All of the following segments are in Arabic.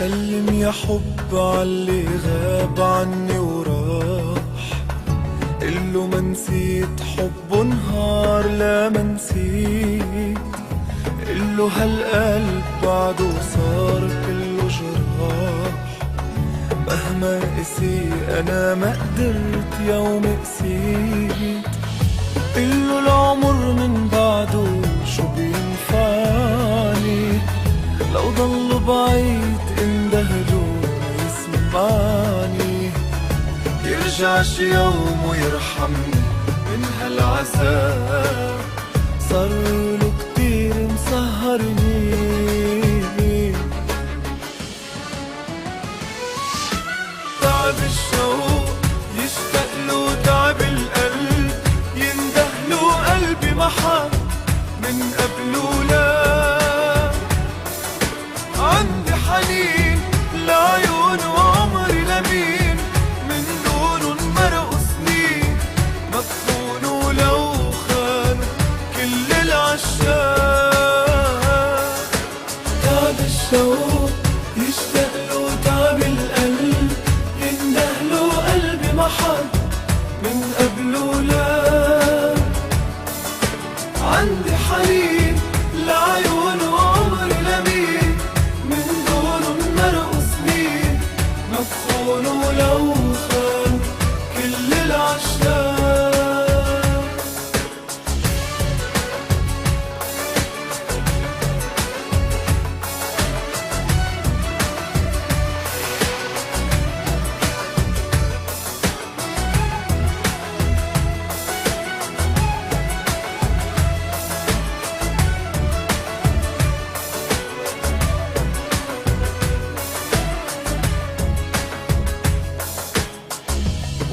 سلم يا حب عاللي غاب عني وراح، قله ما نسيت حبه نهار لا ما نسيت، قله هالقلب بعده صار كله جراح، مهما قسي أنا ما قدرت يوم قسيت، قله العمر من بعده شو بينفعني، لو ضل بعيد اندهله يسمعني، يرجع شي يوم ويرحمني من هالعذاب، صارله كتير مسهرني. تعب الشوق يشتاق له، تعب القلب يندهله، قلبي محب من قبله لا، عندي حنين لعيون وعمري لمين، من دونه انمرقوا سنين، مدفون لو خانوا كل العشاق. تعب الشوق يشتاق له، تعب القلب يندهله، قلبي محب من قبله لا، عندي حنين لعيون وعمري لمين، من دونه انمرقوا سنين، مدفون لو خان كل العشاق.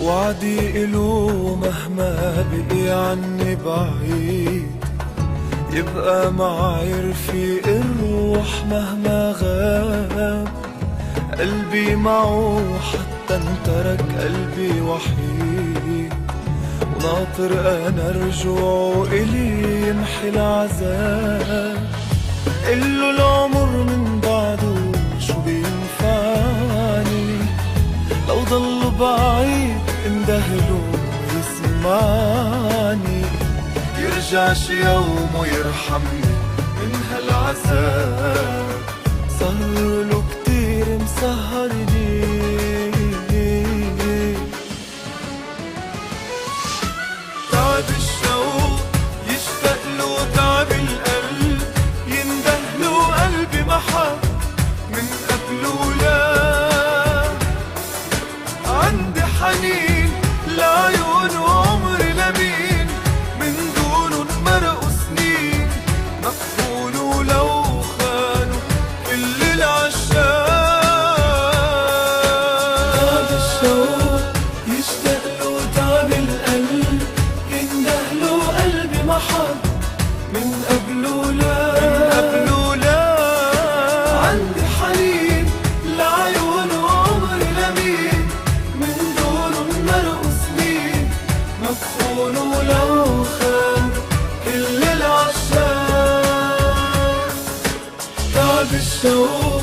وعدي إله مهما بقي عني بعيد، يبقى معي رفيق الروح مهما غاب، قلبي معه حتى انترك قلبي وحيد، وناطر أنا رجوعه إلي يمحي العذاب، قله العمر من بعده شو بينفعني، لو ضل بعيد اندهله يسمعني، يرجع شي يوم ويرحمني من هالعذاب، صارله كتير مسهرني. تعب الشوق يشتاق له، تعب القلب يندهله، قلبي محب من قبله لا، عندي حنين لعيون وعمري لمين، من دونه انمرقوا سنين، مدفون لو خانوا كل العشاق. تعب الشوق يشتاق له، تعب القلب يندهله، قلبي محب من قبله لا، عندي حنين لعيون وعمري لمين، من دونه انمرقوا سنين، مدفون لو خان كل العشاق. تعب الشوق